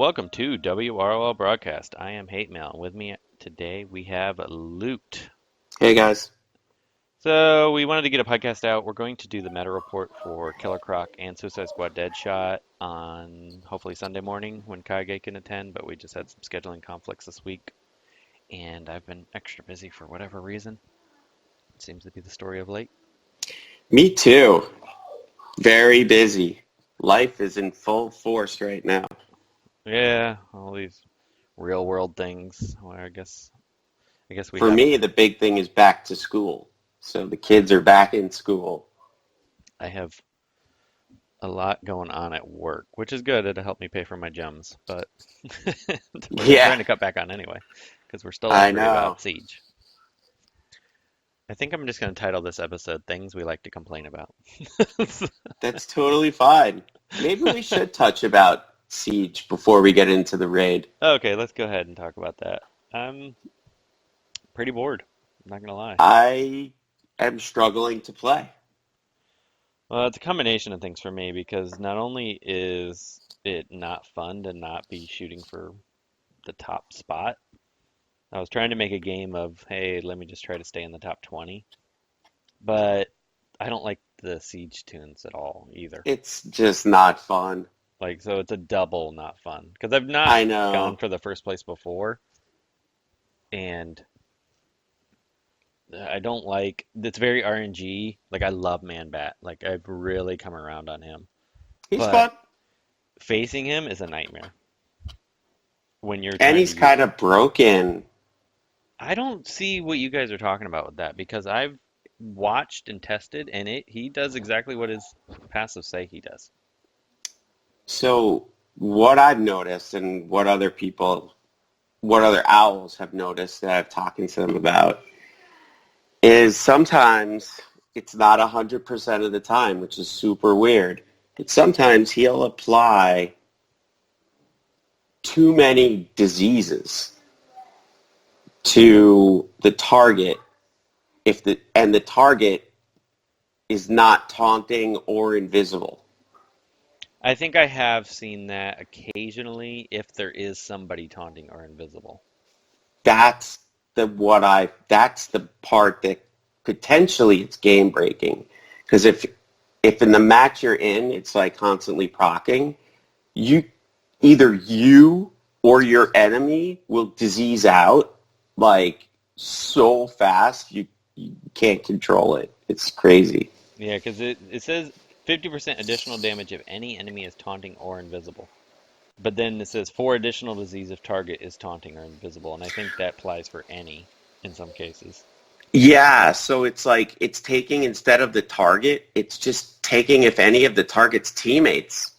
welcome to WROL Broadcast. I am Hate Mail. With me today we have Loot. Hey guys. So we wanted to get a podcast out. We're going to do the meta report for Killer Croc and Suicide Squad Deadshot on hopefully Sunday morning when Kage can attend, but we just had some scheduling conflicts this week, and I've been extra busy for whatever reason. It seems to be the story of late. Me too. Very busy. Life is in full force right now. Yeah, all these real world things. Well, I guess we For have me, to. the big thing is back to school. So the kids are back in school. I have a lot going on at work, which is good. It'll help me pay for my gems, but which I'm Yeah, trying to cut back on anyway, because we're still I angry know. about Siege. I think I'm just going to title this episode "Things We Like to Complain About." That's totally fine. Maybe we should touch about Siege before we get into the raid. Okay, let's go ahead and talk about that. I'm pretty bored. I'm not gonna lie. I am struggling to play. Well, it's a combination of things for me because not only is it not fun to not be shooting for the top spot, I was trying to make a game of, hey, let me just try to stay in the top 20, but I don't like the siege tunes at all either. It's just not fun. Like, so it's a double not fun because I've not I gone know. for the first place before, and I don't like it's very RNG. Like, I love Man Bat. Like, I've really come around on him, He's but fun. facing him is a nightmare when you're And trying to he's use. kind of broken. I don't see what you guys are talking about with that because I've watched and tested, and he does exactly what his passives say he does. So what I've noticed and what other owls have noticed that I've talking to them about is sometimes it's not 100% of the time, which is super weird. But sometimes he'll apply too many diseases to the target and the target is not taunting or invisible. I think I have seen that occasionally if there is somebody taunting or invisible. That's that's the part that potentially it's game breaking. Because if in the match you're in it's like constantly procking, you either you or your enemy will disease out like so fast you can't control it. It's crazy. Yeah, because it says 50% additional damage if any enemy is taunting or invisible. But then it says 4 additional disease if target is taunting or invisible, and I think that applies for any in some cases. Yeah, so it's like it's taking instead of the target, it's just taking if any of the target's teammates.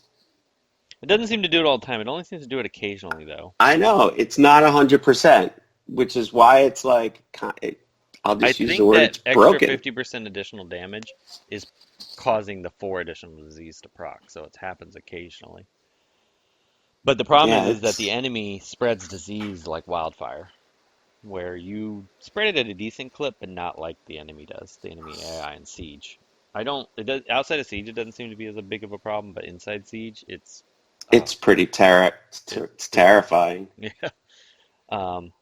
It doesn't seem to do it all the time. It only seems to do it occasionally, though. I know it's not 100%, which is why it's like I'll I just use the think word that it's extra broken. 50% additional damage is causing the 4 additional disease to proc, so it happens occasionally. But the problem Yeah, is that the it's enemy spreads disease like wildfire, where you spread it at a decent clip, but not like the enemy does, the enemy AI in Siege. I don't, it does, outside of Siege, it doesn't seem to be as a big of a problem, but inside Siege, uh, it's pretty it, it's it, terrifying. yeah. Um,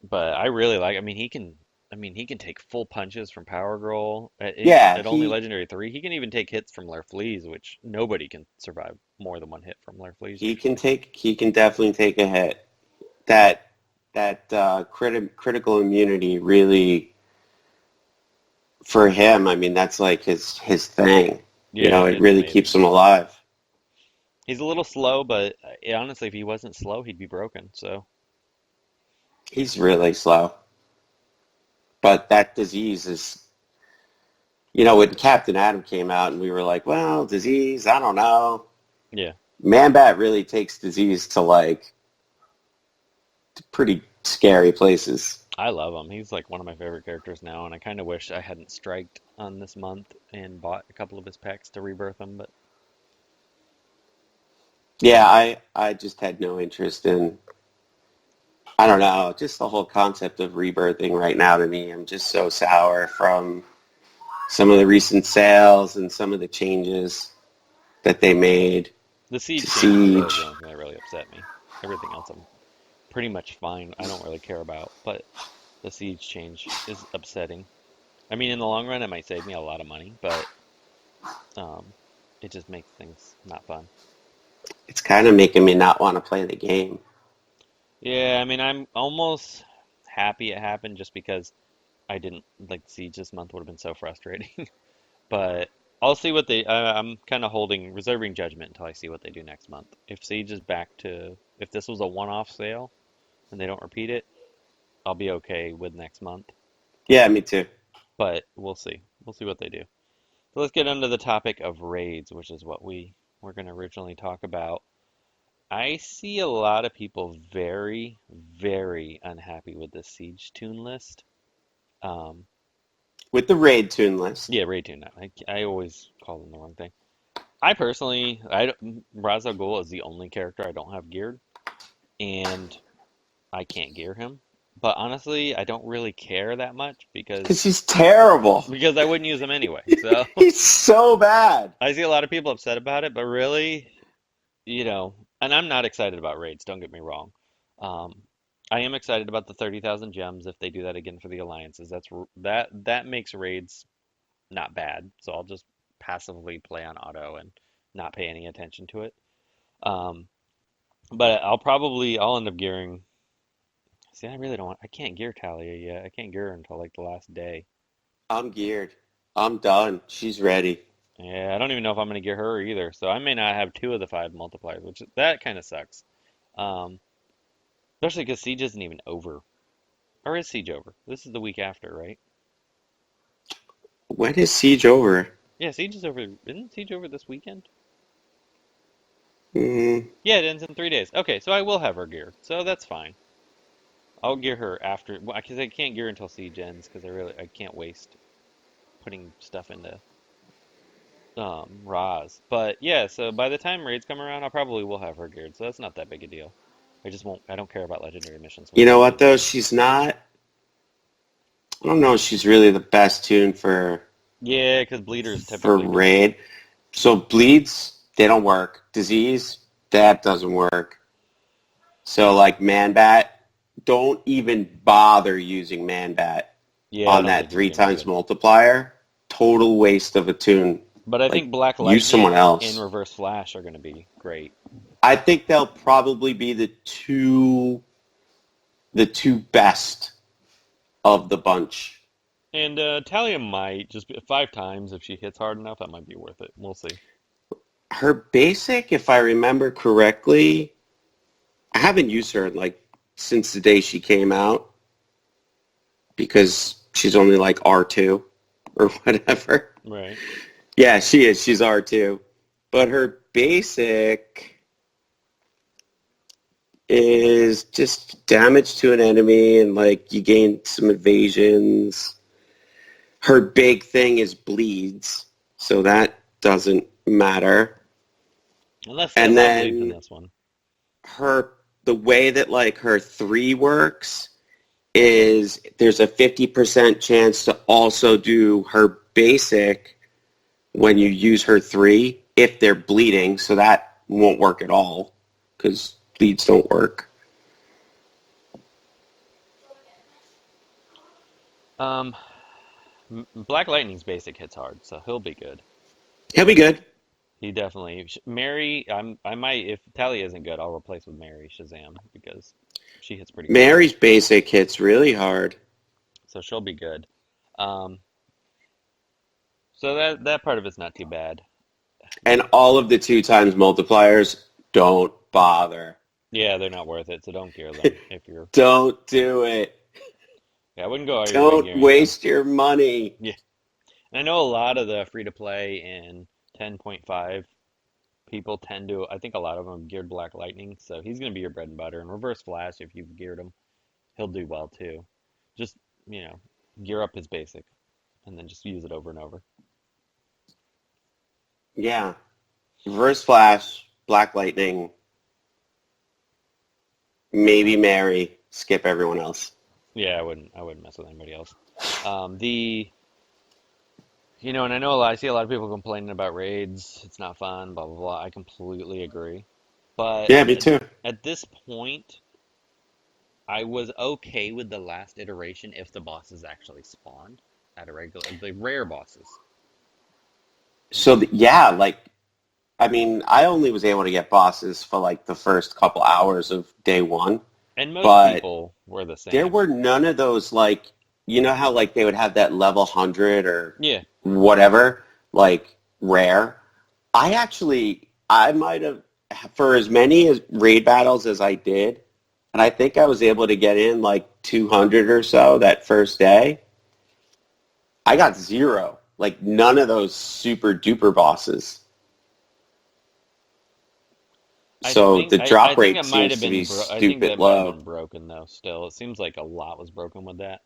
but I really like, I mean, he can take full punches from Power Girl Yeah, at only Legendary 3. He can even take hits from Lerfleeze, which nobody can survive more than one hit from Lerfleeze usually. he can definitely take a hit. That critical immunity really for him. I mean, that's like his thing. You Yeah, know, it it's really amazing. keeps him alive. He's a little slow, but honestly, if he wasn't slow, he'd be broken. So, He's really slow, but that disease is. You know, when Captain Adam came out and we were like, well, disease, I don't know. yeah, Man-Bat really takes disease to like pretty scary places. I love him. He's like one of my favorite characters now, and I kind of wish I hadn't striked on this month and bought a couple of his packs to rebirth him, but Yeah, I just had no interest in, I don't know, just the whole concept of rebirthing right now to me. I'm just so sour from some of the recent sales and some of the changes that they made. The siege change was really the Siege. only thing that really upset me. Everything else I'm pretty much fine. I don't really care about, but the siege change is upsetting. I mean, in the long run, it might save me a lot of money, but um, it just makes things not fun. It's kind of making me not want to play the game. Yeah, I mean, I'm almost happy it happened just because I didn't like siege this month would have been so frustrating. But I'll see what they. I'm kind of holding, reserving judgment until I see what they do next month. If siege is back to, if this was a one-off sale and they don't repeat it, I'll be okay with next month. Yeah, me too. But we'll see. We'll see what they do. So let's get into the topic of raids, which is what we were going to originally talk about. I see a lot of people very, very unhappy with the Siege tune list. Um, With the raid tune list. yeah, raid tune. I always call them the wrong thing. I personally, Ra's al Ghul is the only character I don't have geared, and I can't gear him. But honestly, I don't really care that much Because he's terrible. because I wouldn't use him anyway. So He's so bad. I see a lot of people upset about it, but really, and I'm not excited about raids, don't get me wrong. Um, I am excited about the 30,000 gems if they do that again for the alliances. That makes raids not bad. So I'll just passively play on auto and not pay any attention to it. Um, but I'll end up gearing. See, I really don't want. I can't gear Talia yet. I can't gear her until like the last day. I'm geared. I'm done. She's ready. Yeah, I don't even know if I'm going to gear her either. So I may not have two of the five multipliers, which that kind of sucks. Um, Especially because Siege isn't even over. Or is Siege over? This is the week after, right? When is Siege over? Yeah, Siege is over. Isn't Siege over this weekend? Mm, Yeah, it ends in 3 days. Okay, so I will have her geared. So that's fine. I'll gear her after, because I can't gear until Siege ends, because I can't waste putting stuff into Roz. But yeah, so by the time raids come around, I probably will have her geared. So that's not that big a deal. I just won't. I don't care about legendary missions when you know Siege what is though? over. She's not. I don't know if she's really the best tune Yeah, because bleeders for typically don't. raid. So bleeds, they don't work. Disease, that doesn't work. So like Manbat, don't even bother using Manbat Yeah, I on don't that think he's three gonna be times good. multiplier. Total waste of a tune. But I Like think Black use someone Lightning and else. Reverse Flash are going to be great. I think they'll probably be the two best of the bunch. And Talia might just be 5 times if she hits hard enough. That might be worth it. We'll see. Her basic, if I remember correctly, I haven't used her like since the day she came out because she's only like R2 or whatever. Right. Yeah, she is. She's R2. But her basic is just damage to an enemy and like you gain some evasions. Her big thing is bleeds, so that doesn't matter. Unless they And allow bleeds in then this one. her the way that like her 3 works is there's a 50% chance to also do her basic when you use her 3 if they're bleeding, so that won't work at all because bleeds don't work. Um, Black Lightning's basic hits hard, so he'll be good. He'll be good. He definitely. Mary, I might if Talia isn't good, I'll replace with Mary Shazam because she hits pretty good too. Mary's basic hits really hard. So she'll be good. Um, so that part of it's not too bad. And all of the 2 times multipliers, don't bother. Yeah, they're not worth it, so don't gear them if you're. Don't do it. Yeah, I wouldn't go out of your way Don't gearing them. waste your money. Yeah, and I know a lot of the free to play in 10.5 people tend to. I think a lot of them have geared Black Lightning, so he's going to be your bread and butter. And Reverse Flash, if you've geared him, he'll do well too. Just you know, gear up his basic, and then just use it over and over. Yeah. Reverse Flash, Black Lightning, maybe Mary, skip everyone else. Yeah, I wouldn't mess with anybody else. The And I know I see a lot of people complaining about raids. It's not fun, blah blah blah. I completely agree. But Yeah, me too. at this point, I was okay with the last iteration if the bosses actually spawned at a regular, the rare bosses. So yeah, like I mean, I only was able to get bosses for like the first couple hours of day one, And most but people were the there same. were none of those like you know how like they would have that level 100 or Yeah, whatever like rare. I might have for as many as raid battles as I did, and I think I was able to get in like 200 or so that first day. I got zero, like none of those super duper bosses. So the I drop think rate it might seems have to be been I think stupid that might have low. been broken though. Still, it seems like a lot was broken with that.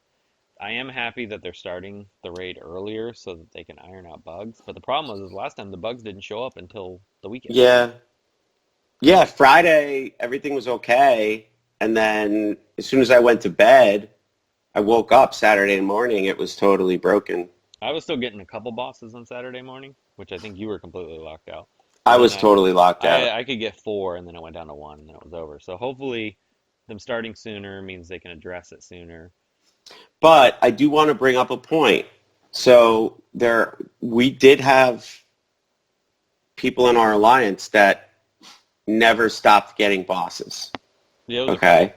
I am happy that they're starting the raid earlier so that they can iron out bugs. But the problem was is last time the bugs didn't show up until the weekend. Yeah. Yeah, Like Friday everything was okay, and then as soon as I went to bed, I woke up Saturday morning, it was totally broken. I was still getting a couple bosses on Saturday morning, which I think you were completely locked out. But I then was totally locked out. I could get four, and then it went down to one, and then it was over. So hopefully, them starting sooner means they can address it sooner. But I do want to bring up a point. So there we did have people in our alliance that never stopped getting bosses. Yeah, those are fun. Okay?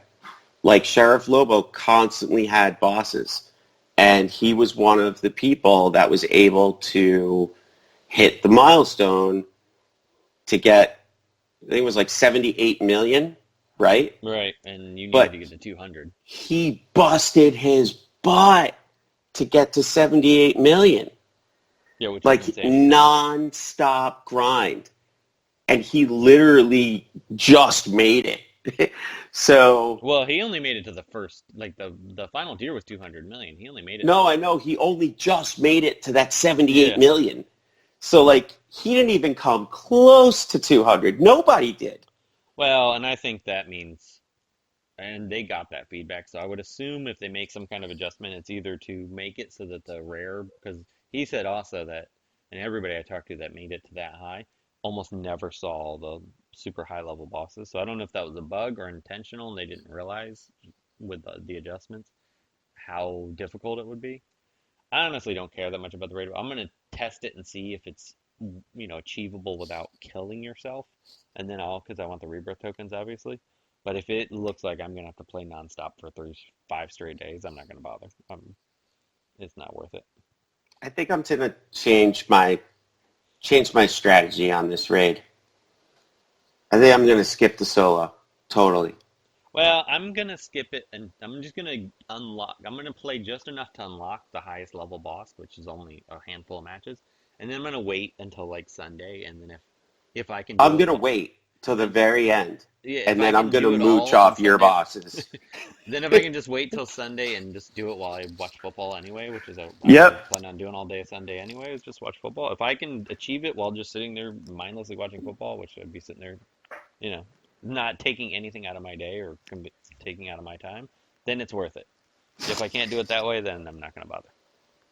Like Sheriff Lobo constantly had bosses. And he was one of the people that was able to hit the milestone to get, I think it was like 78 million, right? Right, and you needed to But get to 200. he busted his butt to get to 78 million. Yeah, which is Like insane. non-stop grind. And he literally just made it. So, Well, he only made it to the first, like the final tier was 200 million. He only made it no, to, I know he only just made it to that 78 yeah. million. So like he didn't even come close to 200. Nobody did. Well, and I think that means, and they got that feedback. So I would assume if they make some kind of adjustment, it's either to make it so that the rare, because he said also that, and everybody I talked to that made it to that high almost never saw the super high level bosses. So I don't know if that was a bug or intentional and they didn't realize with the adjustments how difficult it would be. I honestly don't care that much about the raid. I'm gonna test it and see if it's achievable without killing yourself, and then because I want the rebirth tokens, obviously. But if it looks like I'm gonna have to play nonstop for 5 straight days, I'm not gonna bother. It's not worth it. I think I'm gonna change my strategy on this raid. I think I'm gonna skip the solo. Totally. Well, I'm gonna skip it, and I'm just gonna unlock. I'm gonna play just enough to unlock the highest level boss, which is only a handful of matches, and then I'm gonna wait until like Sunday, and then if I can I'm do it, gonna wait till the and very end yeah, if and I then I'm can gonna do it mooch all on off your Sunday, bosses. then if I can just wait till Sunday and just do it while I watch football anyway, which is I was Yep. planning on doing all day Sunday anyway, is just watch football. If I can achieve it while just sitting there mindlessly watching football, which I'd be sitting there, you know, not taking anything out of my day or taking out of my time, then it's worth it. If I can't do it that way, then I'm not going to bother.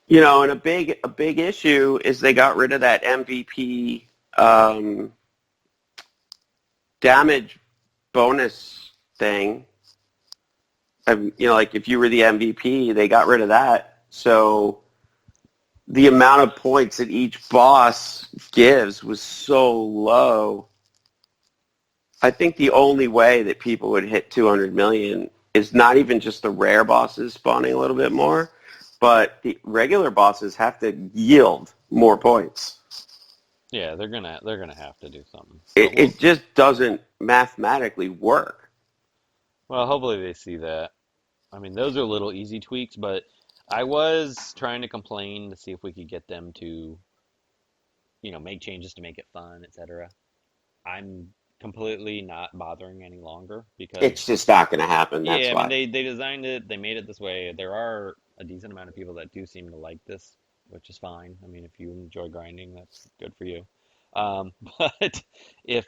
And a big issue is they got rid of that MVP damage bonus thing. Like if you were the MVP, they got rid of that. So the amount of points that each boss gives was so low. I think the only way that people would hit 200 million is not even just the rare bosses spawning a little bit more, but the regular bosses have to yield more points. Yeah, they're gonna have to do something, but It, we'll it see. just doesn't mathematically work. Well, hopefully they see that. I mean, those are little easy tweaks, but I was trying to complain to see if we could get them to, make changes to make it fun, etc. I'm completely not bothering any longer It's because, just not going to happen. That's yeah, I mean, why. they designed it, they made it this way. There are a decent amount of people that do seem to like this, which is fine. I mean, if you enjoy grinding, that's good for you. But if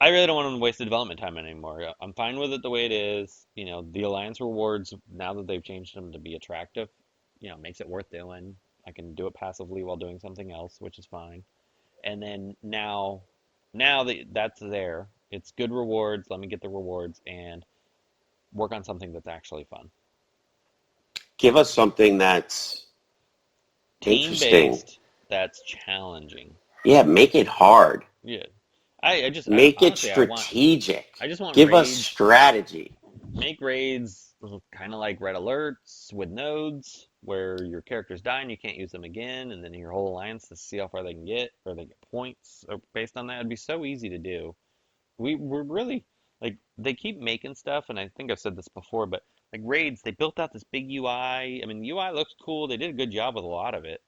I really don't want to waste the development time anymore. I'm fine with it the way it is. The Alliance rewards, now that they've changed them to be attractive, makes it worth doing. I can do it passively while doing something else, which is fine. And then now that that's there, it's good rewards. Let me get the rewards and work on something that's actually fun. Give us something that's Team interesting. based, that's challenging. Yeah, make it hard. Yeah. I Make it honestly strategic. I just want Give us raids. strategy. Make raids kind of like red alerts with nodes where your characters die and you can't use them again, and then your whole alliance to see how far they can get or they get points based on that. It'd be so easy to do. We're really like they keep making stuff, and I think I've said this before, but like raids, they built out this big UI. I mean, the UI looks cool. They did a good job with a lot of it.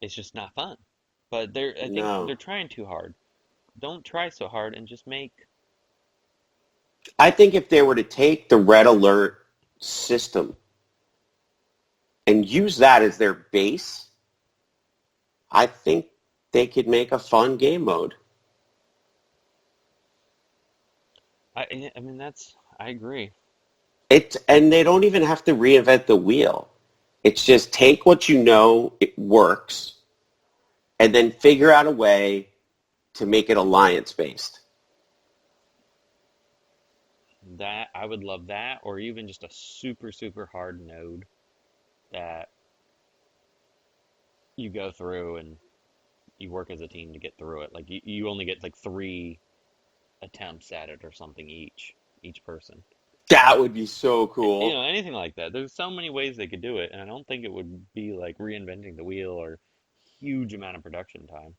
It's just not fun. But I think they're No. trying too hard. Don't try so hard and just make. I think if they were to take the red alert system and use that as their base, I think they could make a fun game mode. I mean I agree. And they don't even have to reinvent the wheel. It's just take what you know it works and then figure out a way to make it alliance based. That I would love that, or even just a super hard node that you go through and you work as a team to get through it. Like you only get like 3 attempts at it or something each person. That would be so You cool. know, anything like that. There's so many ways they could do it, and I don't think it would be like reinventing the wheel or huge amount of production time.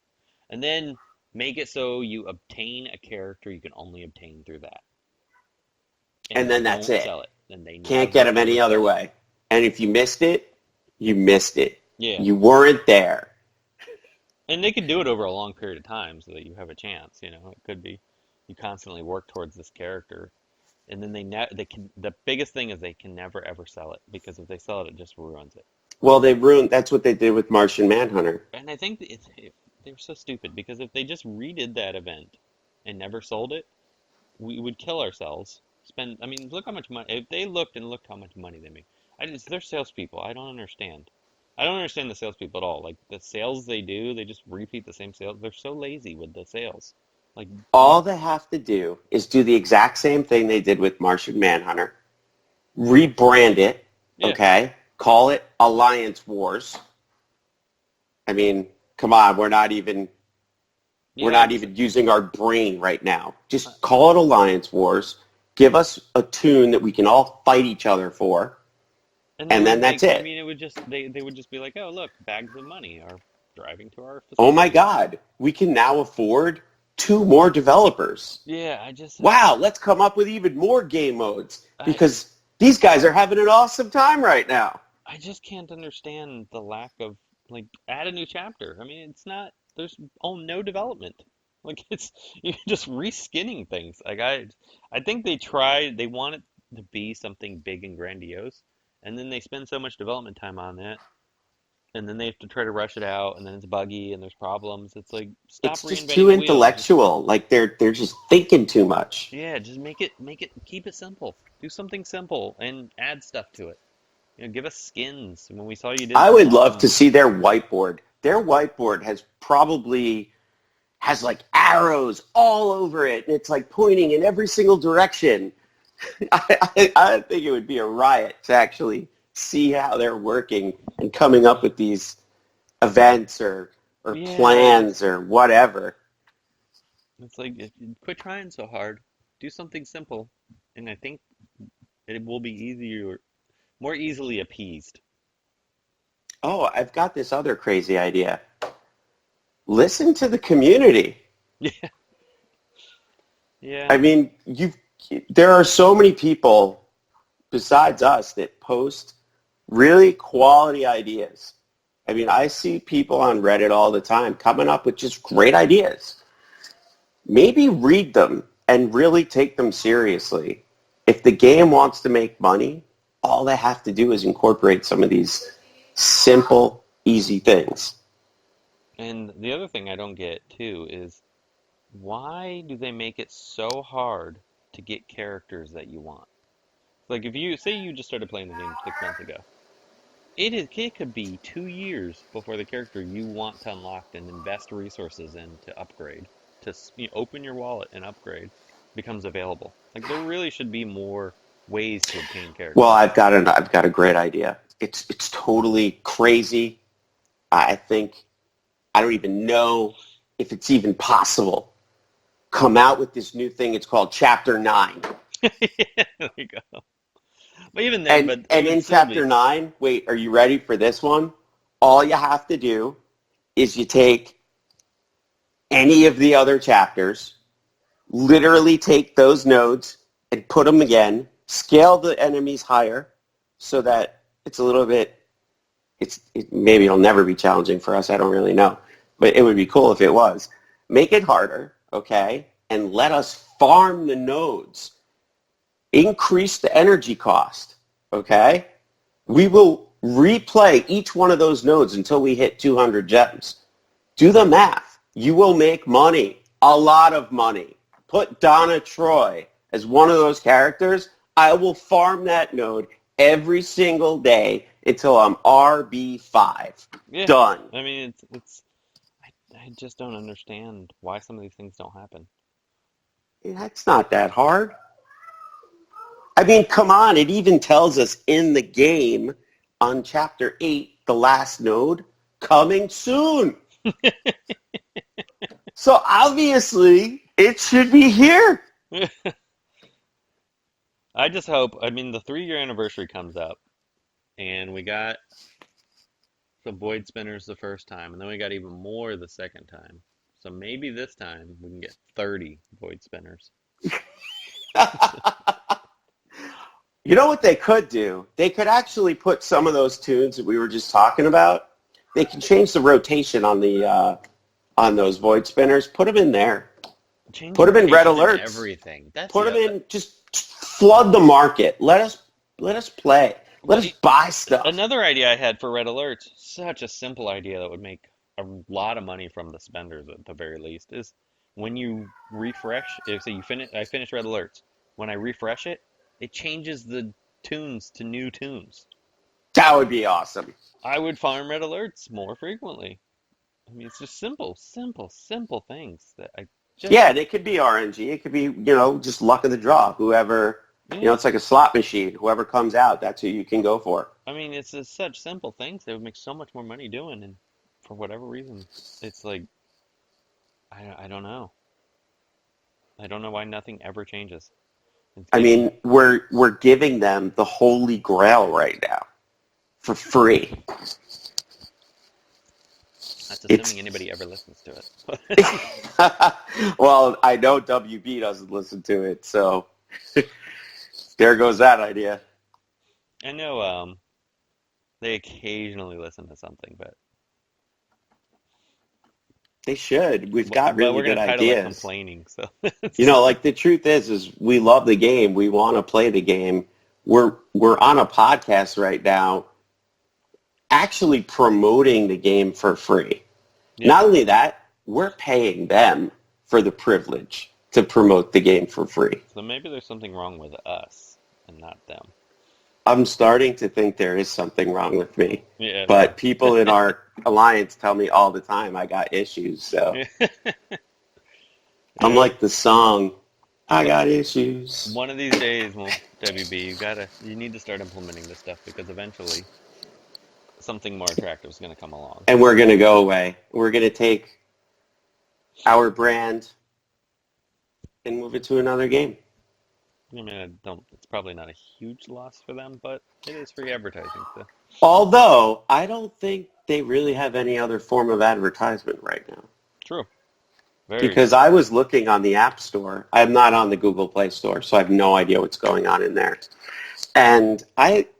And then make it so you obtain a character you can only obtain through that, and And they then that's don't it. sell it, and they Can't get never them ever any other sell it. way. And if you missed it, you missed it. Yeah, You weren't there. and they could do it over a long period of time so that you have a chance. You know, it could be you constantly work towards this character, and then they can. The biggest thing is they can never ever sell it because if they sell it, it just ruins it. Well, they ruined. That's what they did with Martian Manhunter. And I think they were so stupid because if they just redid that event and never sold it, we would kill ourselves. Spend, I mean, look how much money. If they looked and looked how much money they make, they're salespeople. I don't understand. I don't understand the salespeople at all. Like the sales they do, they just repeat the same sales. They're so lazy with the sales. Like you, All they have to do is do the exact same thing they did with Martian Manhunter. Rebrand it, yeah, okay? Call it Alliance Wars. I mean, come on, we're yeah, not just even using our brain right now. Just call it Alliance Wars. Give us a tune that we can all fight each other for, and they and then would that's make. I it. mean, it would just they would just be like, oh look, bags of money are driving to our Oh my facility. God, we can now afford 2 more developers. Yeah, Wow, let's come up with even more game modes I because these guys are having an awesome time right now. I just can't understand the lack of like add a new chapter. I mean, it's not there's no development. Like it's you're just reskinning things. I think they want it to be something big and grandiose, and then they spend so much development time on it, and then they have to try to rush it out, and then it's buggy and there's problems. It's like stop It's just reinventing too the wheel. Just intellectual. Like they're just thinking too much. yeah, just keep it simple. Do something simple and add stuff to it. You know, give us skins. When we saw you did I would love to some see their whiteboard. Their whiteboard has like arrows all over it, and it's like pointing in every single direction. I think it would be a riot to actually see how they're working and coming up with these events or yeah, plans or whatever. it's like quit trying so hard. Do something simple, and I think it will be easier, more easily appeased. Oh, I've got this other crazy idea. Listen to the community. Yeah, yeah, I mean, there are so many people besides us that post really quality ideas. I mean, I see people on Reddit all the time coming up with just great ideas. Maybe read them and really take them seriously. If the game wants to make money, all they have to do is incorporate some of these simple, easy things. and the other thing I don't get too is why do they make it so hard to get characters that you want? Like if you say you just started playing the game 6 months ago, It could be 2 years before the character you want to unlock and invest resources in to upgrade, to open your wallet and upgrade, becomes available. Like there really should be more ways to obtain Well, characters. I've got a great idea. It's totally crazy. I think I don't even know if it's even possible. Come out with this new thing. It's called Chapter 9. Yeah, there you go. But even then, And but it and would in still Chapter be. 9, wait, are you ready for this one? All you have to do is you take any of the other chapters, literally take those nodes and put them again, scale the enemies higher so that it's a little bit, maybe it'll never be challenging for us, I don't really know. But it would be cool if it was. Make it harder, okay? And let us farm the nodes. Increase the energy cost, okay? We will replay each one of those nodes until we hit 200 gems. Do the math. You will make money, a lot of money. Put Donna Troy as one of those characters. I will farm that node every single day until I'm RB5. Yeah, Done. I mean it's. I just don't understand why some of these things don't happen. That's not that hard. I mean, come on. It even tells us in the game on Chapter 8, the last node, coming soon. So obviously, it should be here. I just hope. I mean, the 3 year anniversary comes up, and we got some void spinners the first time, and then we got even more the second time. So maybe this time we can get 30 void spinners. You know what they could do? They could actually put some of those tunes that we were just talking about. They can change the rotation on the on those void spinners. Put them in there. Change Put the them in red rotation and alerts. everything. That's Put them the in. Just flood the market. Let us play. Let well, us buy stuff. another idea I had for red alerts, such a simple idea that would make a lot of money from the spenders at the very least, is when you refresh. If so, I finish red alerts. When I refresh it, it changes the tunes to new tunes. That would be awesome. I would farm red alerts more frequently. I mean, it's just simple things that I just Yeah, and it could be RNG. It could be, just luck of the draw. Whoever, yeah. it's like a slot machine. Whoever comes out, that's who you can go for. I mean, it's just such simple things they would make so much more money doing, and for whatever reason, it's like I don't know. I don't know why nothing ever changes. It's I getting mean, we're giving them the holy grail right now for free. That's It's assuming anybody ever listens to it. well, I know WB doesn't listen to it, so there goes that idea. I know they occasionally listen to something, but They should. We've got but really we're good gonna title it ideas. complaining, so Like the truth is we love the game. We want to play the game. We're on a podcast right now actually promoting the game for free. yeah. Not only that, we're paying them for the privilege to promote the game for free. So maybe there's something wrong with us and not them. I'm starting to think there is something wrong with me. Yeah, But people in our alliance tell me all the time I got issues. So yeah. I'm Yeah. like the song, I got issues. One of these days, well, WB, you need to start implementing this stuff because eventually something more attractive is going to come along. And we're going to go away. We're going to take our brand and move it to another game. I mean, it's probably not a huge loss for them, but it is free advertising. So. Although, I don't think they really have any other form of advertisement right now. True. Very Because true. I was looking on the App Store. I'm not on the Google Play Store, so I have no idea what's going on in there. And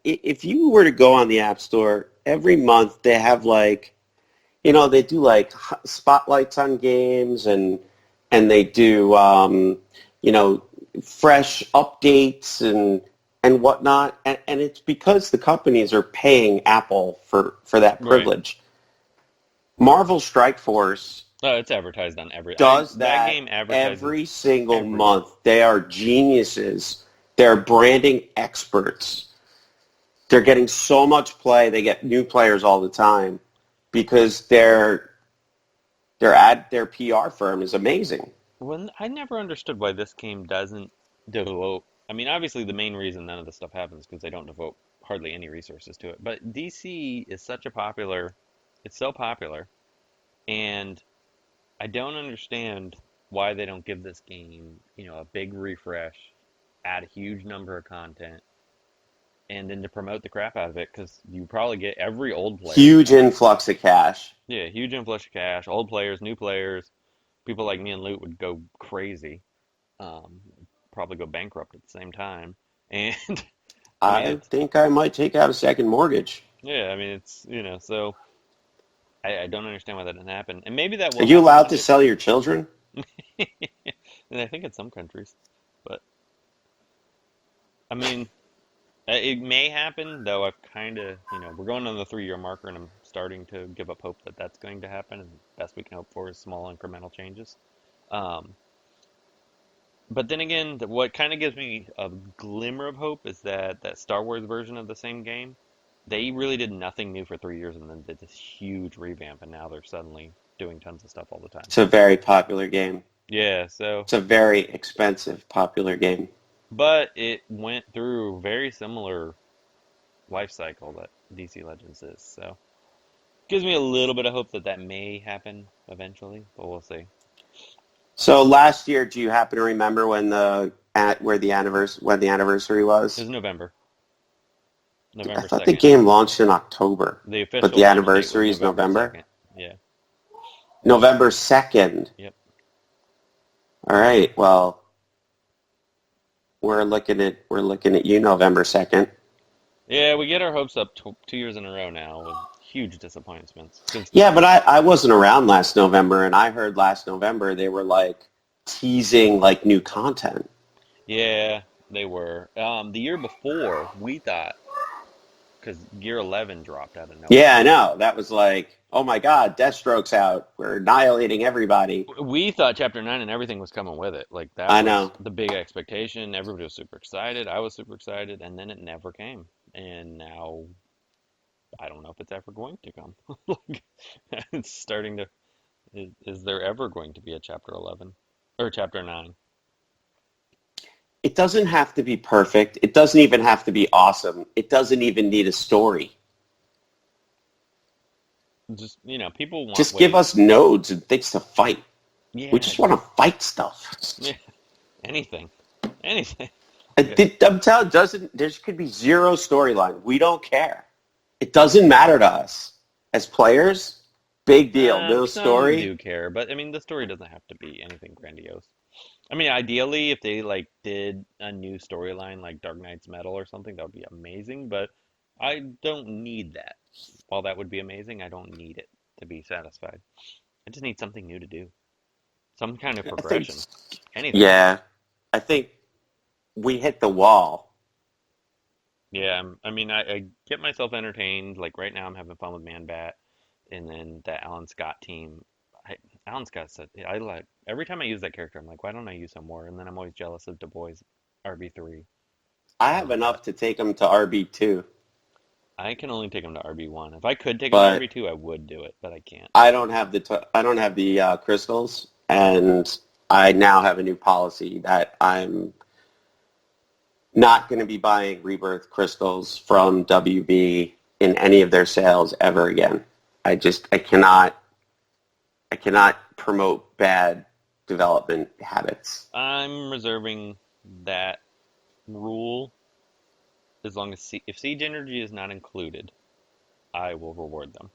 if you were to go on the App Store, every month they have they do like spotlights on games and they do, fresh updates and whatnot. And it's because the companies are paying Apple for that Right. privilege. Marvel Strike Force It's advertised on does that that game advertises every single everywhere. month. They are geniuses. They're branding experts. They're getting so much play. They get new players all the time because their PR firm is amazing. Well, I never understood why this game doesn't devote. I mean, obviously the main reason none of this stuff happens because they don't devote hardly any resources to it. But DC is such a popular, it's so popular, and I don't understand why they don't give this game, a big refresh, add a huge number of content, and then to promote the crap out of it because you probably get every old player Huge coming. influx of cash. Yeah, huge influx of cash, old players, new players. People like me and Loot would go crazy. Um, Probably go bankrupt at the same time. And I mean, I think I might take out a second mortgage. yeah, I mean, so I don't understand why that didn't happen. And maybe that Are will you happen allowed one to day. sell your children? And I think in some countries, but I mean, it may happen, though I've kind of, we're going on the 3-year marker and I'm starting to give up hope that that's going to happen. And the best we can hope for is small incremental changes. Um, But then again, what kind of gives me a glimmer of hope is that Star Wars version of the same game, they really did nothing new for 3 years and then did this huge revamp, and now they're suddenly doing tons of stuff all the time. It's a very popular game. Yeah, so, It's a very expensive, popular game. but it went through very similar life cycle that DC Legends is, so gives me a little bit of hope that that may happen eventually, but we'll see. So last year, do you happen to remember when when the anniversary It was was? November, I November thought the 2nd. game launched in October, The but official the launch date was anniversary is November November. 2nd. Yeah, November 2nd. yep. All right. Well, we're looking at you November 2nd. Yeah, we get our hopes up 2 years in a row now with huge disappointments since the Yeah, but start. I wasn't around last November, and I heard last November they were like teasing like new content. Yeah, they were. The year before, we thought, because Gear 11 dropped out of Yeah, nowhere, I know. That was like, oh my God, Deathstroke's out. We're annihilating everybody. we thought Chapter 9 and everything was coming with it. Like, that I was know. the big expectation. Everybody was super excited. I was super excited, and then it never came. And now, I don't know if it's ever going to come. Like, it's starting to. Is there ever going to be a Chapter 11? Or Chapter 9? It doesn't have to be perfect. It doesn't even have to be awesome. It doesn't even need a story. Just, people want Just give ways. us nodes and things to fight. We Yeah, just want to fight stuff. yeah, anything. Anything. Yeah. I'm telling you, there could be zero storyline. We don't care. It doesn't matter to us. As players, big deal. No Some story. do care, but I mean, the story doesn't have to be anything grandiose. I mean, ideally, if they like did a new storyline like Dark Knight's Metal or something, that would be amazing. But I don't need that. While that would be amazing, I don't need it to be satisfied. I just need something new to do, some kind of I think, progression, anything. yeah, I think we hit the wall. Yeah, I mean, I get myself entertained. Like right now, I'm having fun with Man Bat, and then that Alan Scott team. Alan Scott said I like every time I use that character. I'm like, why don't I use him more? And then I'm always jealous of Du Bois RB3. I I have love that. enough to take them to RB2, I can only take him to RB1. If I could take him to but RB2, I would do it, but I can't. I don't have the crystals, and I now have a new policy that I'm not going to be buying rebirth crystals from WB in any of their sales ever again. I cannot promote bad development habits. I'm reserving that rule as long as if siege energy is not included, I will reward them.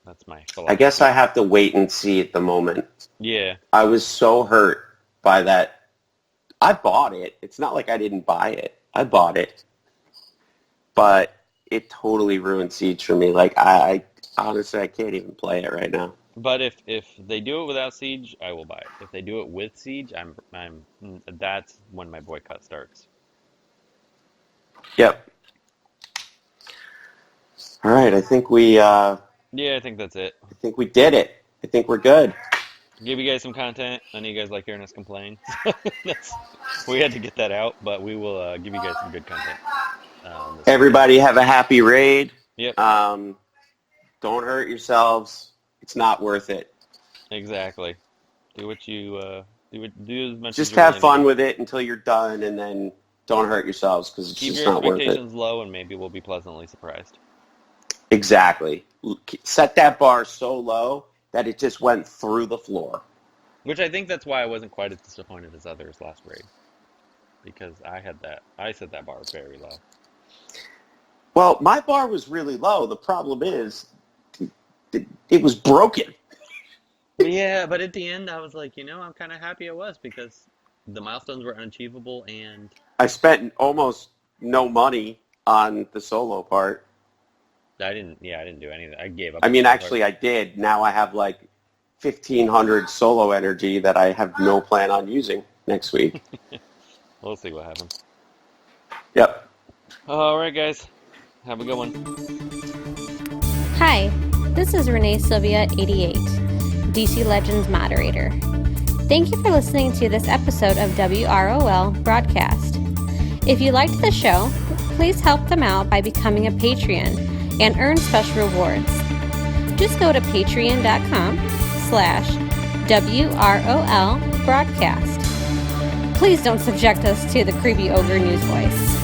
That's my I guess philosophy. I have to wait and see at the moment. Yeah, I was so hurt by that. I bought it. It's not like I didn't buy it. I bought it, but it totally ruined Siege for me. Like I honestly, I can't even play it right now. but if they do it without siege, I will buy it. If they do it with siege, I'm that's when my boycott starts. Yep. All right. Yeah, I think that's it. I think we did it. I think we're good. Give you guys some content. I know you guys like hearing us complain. That's, we had to get that out, but we will give you guys some good content. this Everybody have a happy raid. Yep. Don't hurt yourselves. It's not worth it. Exactly. Do what you do as much as Just you have really fun need. with it until you're done, and then don't hurt yourselves because it's Keep just your not worth it. expectations low, and maybe we'll be pleasantly surprised. Exactly. Set that bar so low that it just went through the floor. Which I think that's why I wasn't quite as disappointed as others last raid, because I set that bar very low. Well, my bar was really low. The problem is it was broken. Yeah, but at the end I was like, I'm kind of happy it was because the milestones were unachievable and I spent almost no money on the solo part. I didn't do anything. I gave up I on the mean, solo part. actually, I did. Now I have like 1,500 solo energy that I have no plan on using next week. We'll see what happens. Yep. All right, guys. Have a good one. Hi, this is Renee Sylvia 88, DC Legends moderator. Thank you for listening to this episode of WROL Broadcast. If you liked the show, please help them out by becoming a Patreon and earn special rewards. Just go to patreon.com/WROL Broadcast. Please don't subject us to the creepy ogre news voice.